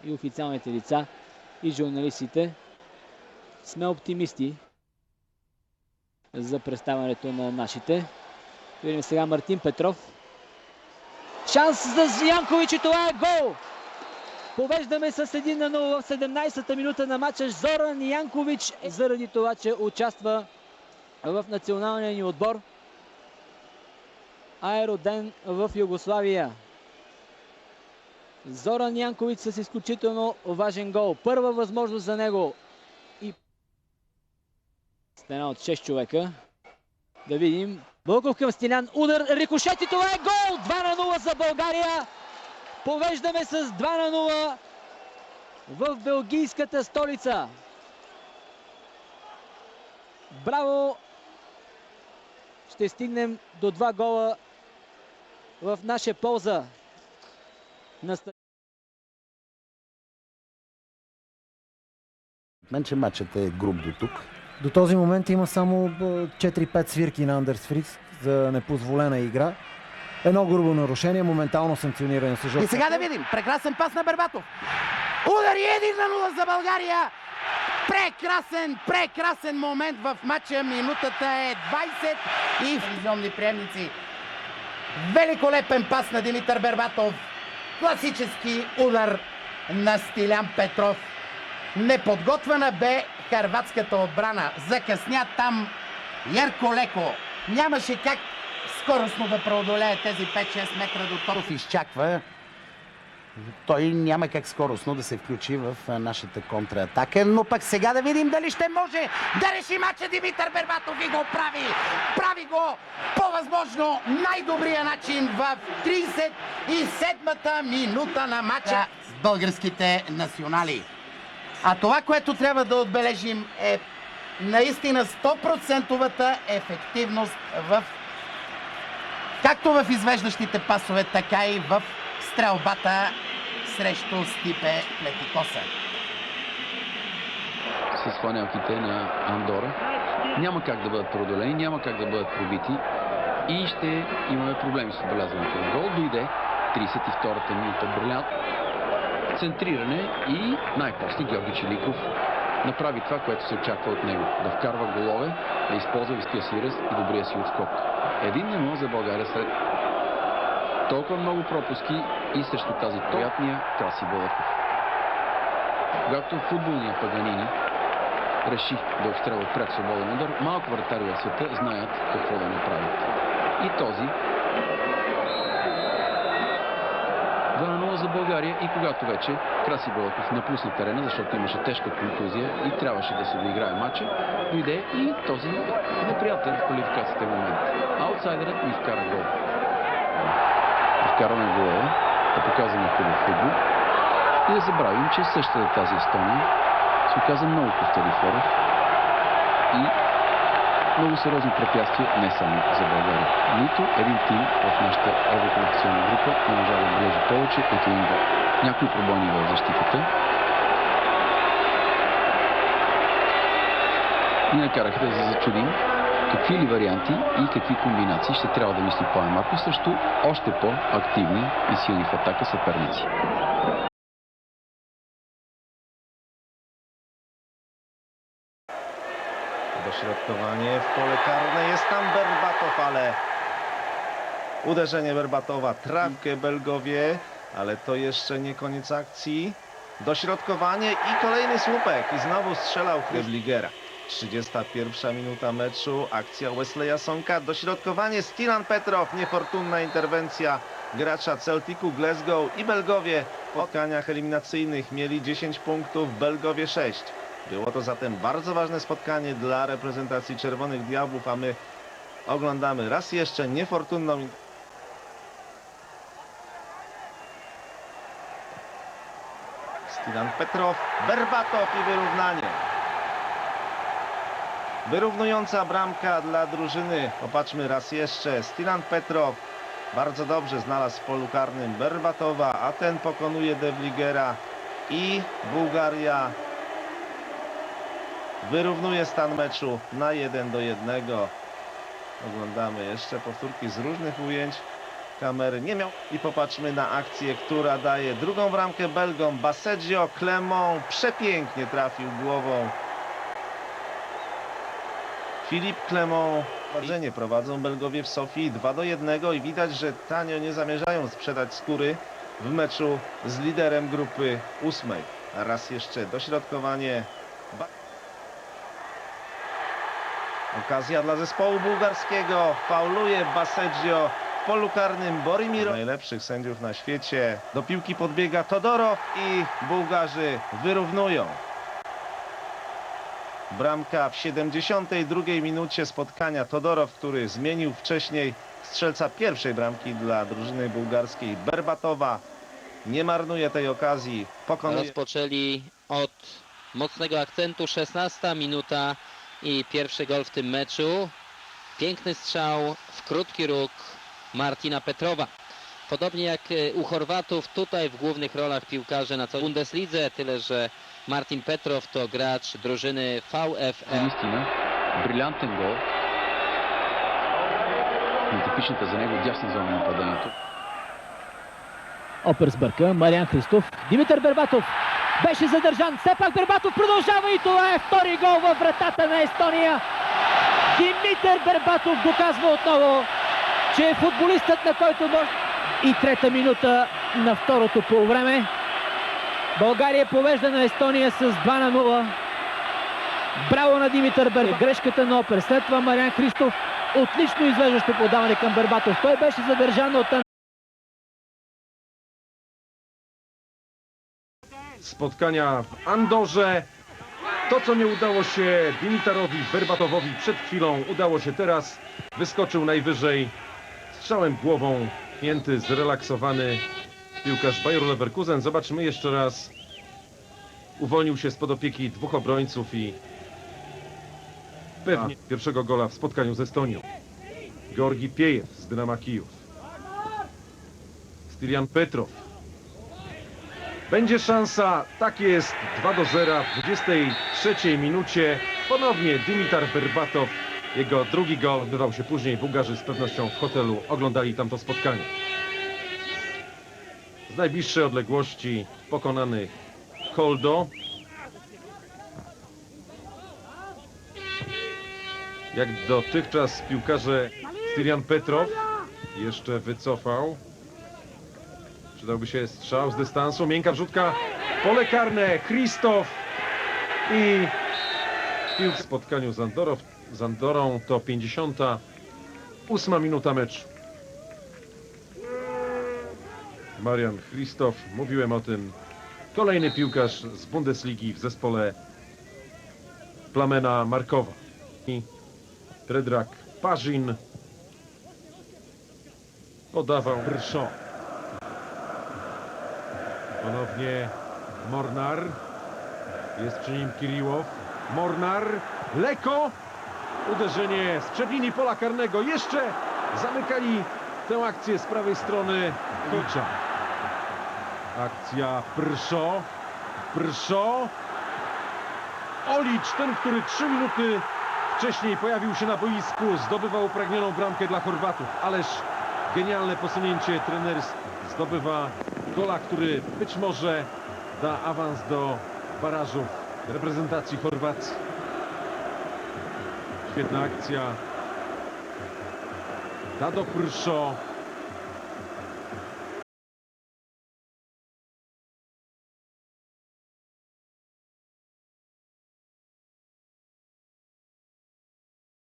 и официалните лица, и журналистите. Сме оптимисти за представянето на нашите. Видим сега Мартин Петров. Шанс за Янкович и това е гол! Побеждаме с 1-0 в 17-та минута на матча. Зоран Янкович, заради това, че участва в националния ни отбор, а е роден в Югославия. Зоран Янкович с изключително важен гол. Първа възможност за него. И стена от 6 човека. Да видим. Бълков към Стилян. Удар, рикошет и това е гол! 2-0 за България. Повеждаме с 2-0 в белгийската столица. Браво! Ще стигнем до 2 гола в наша полза. Мен, че матчът е груб до тук. До този момент има само 4-5 свирки на Андерс Фриц за непозволена игра. Едно грубо нарушение, моментално санкциониране с жълта. И сега да видим. Прекрасен пас на Бербатов. Удар и 1-0 за България. Прекрасен момент в матча. Минутата е 20 и телевизионни приемници. Великолепен пас на Димитър Бербатов. Класически удар на Стилян Петров. Неподготвена бе хърватската отбрана. Закъсня там Ярко леко. Нямаше как скоростно да преодолее тези 5-6 метра до топ. Изчаква. Той няма как скоростно да се включи в нашата контратака, но пък сега да видим дали ще може да реши матча Димитър Бербатов и го прави. Прави го по възможно най-добрия начин в 37-та минута на матча с българските национали. А това, което трябва да отбележим, е наистина 100%-овата ефективност както в извеждащите пасове, така и в стрелбата срещу Стипе Плетикоса. С фланелките на Андора няма как да бъдат преодолени, няма как да бъдат пробити и ще имаме проблеми с отбелязването на гол. Дойде 32-та минута брилянт. Центриране и най-после Георги Челиков направи това, което се очаква от него. Да вкарва голове, да използва виския си ръст и добрия си отскок. 1-0 за България след толкова много пропуски и срещу тази приятния Краси Балъков. Когато футболния Паганини реши да обстрелва пред свободен удар, малко вратари в света знаят какво да направят. И този 2-0 за България и когато вече Краси Балъков напусна терена, защото имаше тежка контузия и трябваше да се доиграе матча, дойде и този неприятен в квалификацията момент. Аутсайдерът ни вкара гол. Вкараме гола, да показваме хубав футбол и да забравим, че същата тази Естония се оказа много по-стелифоров и много сериозни препятствия не само за България. Нито един тим в нашата евроквалификационна група не можа да отбележи повече от един гол. Някои пробойни в защитата ни накараха да се зачудим какви ли варианти и какви комбинации ще трябва да мисли Пламен Марков срещу още по-активни и силни в атака съперници. Dośrodkowanie w pole karne, jest tam Berbatow, ale uderzenie Berbatowa, trawkę Belgowie, ale to jeszcze nie koniec akcji. Dośrodkowanie i kolejny słupek i znowu strzelał Hebligera. 31 minuta meczu, akcja Wesleya Sonka, dośrodkowanie Stilan Petrow, niefortunna interwencja gracza Celticu Glasgow i Belgowie w spotkaniach eliminacyjnych mieli 10 punktów, Belgowie 6. Było to zatem bardzo ważne spotkanie dla reprezentacji Czerwonych Diabłów, a my oglądamy raz jeszcze niefortunną... Stilan Petrow, Berbatow i wyrównanie. Wyrównująca bramka dla drużyny. Popatrzmy raz jeszcze. Stilan Petrow bardzo dobrze znalazł w polu karnym Berbatowa, a ten pokonuje De Vliegera i Bułgaria wyrównuje stan meczu na 1-1. Oglądamy jeszcze powtórki z różnych ujęć. kamery nie miał. I popatrzmy na akcję, która daje drugą bramkę Belgom. Baseggio, Clement przepięknie trafił głową. Filip Clement. Prowadzą Belgowie w Sofii 2-1 i widać, że tanio nie zamierzają sprzedać skóry w meczu z liderem grupy 8. A raz jeszcze dośrodkowanie. Okazja dla zespołu bułgarskiego. Fauluje Baseggio w polu karnym Borimiro. Najlepszych sędziów na świecie. Do piłki podbiega Todorow i Bułgarzy wyrównują. Bramka w 72 minucie spotkania. Todorow, który zmienił wcześniej strzelca pierwszej bramki dla drużyny bułgarskiej, Berbatowa, nie marnuje tej okazji. Pokonuje. Rozpoczęli od mocnego akcentu. 16 minuta i pierwszy gol w tym meczu. Piękny strzał w krótki róg Martina Petrowa. Podobnie jak u Chorwatów, tutaj w głównych rolach piłkarze na całej Bundeslidze, tyle że Martin Petrov to gracz drużyny VfL. Наистина, брилянтен гол. И типичната за него дясна зона на нападението. Оперсбърга, Мариан Христов, Димитър Бербатов беше задържан, все пак Бербатов продължава и това е втори гол във вратата на Естония. Димитър Бербатов доказва отново, че е футболистът, на който може. И трета минута на второто полувреме. България повежда на Естония с 2-0. Браво на Димитър Бербатов. Грешката на Опер. След това Мариан Христов. Отлично извеждащо подаване към Бербатов. Той беше задържан от spotkania w Andorze. To, co nie udało się Dimitarowi Berbatowowi przed chwilą, udało się teraz. Wyskoczył najwyżej strzałem głową, pięty, zrelaksowany piłkarz Bayeru Leverkusen. Zobaczmy jeszcze raz. Uwolnił się spod opieki dwóch obrońców i pewnie pierwszego gola w spotkaniu z Estonią. Georgi Piejew z Dynama Kijów. Stylian Petrov. Będzie szansa, tak jest, 2-0 w 23 minucie. Ponownie Dimitar Berbatow, jego drugi gol odbywał się później. Bułgarzy z pewnością w hotelu oglądali tamto spotkanie. Z najbliższej odległości pokonany Holdo. Jak dotychczas piłkarze Stylian Petrov jeszcze wycofał. Przydałby się strzał z dystansu, miękka wrzutka, pole karne, Christoph i w spotkaniu z Andorą to 58 minuta meczu. Marian Christoph, mówiłem o tym, kolejny piłkarz z Bundesligi w zespole Plamena Markowa. I Predrag Parzin podawał Brszon. Ponownie Mornar. Jest przy nim Kiriłow. Mornar. Leko. Uderzenie z przedlinii pola karnego. Jeszcze zamykali tę akcję z prawej strony Licza. Akcja Brszon. Brszon. Olicz, ten, który 3 minuty wcześniej pojawił się na boisku, zdobywał upragnioną bramkę dla Chorwatów. Ależ genialne posunięcie trenerskie. Zdobywa gola, który być może da awans do barażów reprezentacji Chorwacji. Świetna akcja. Dado Pršo.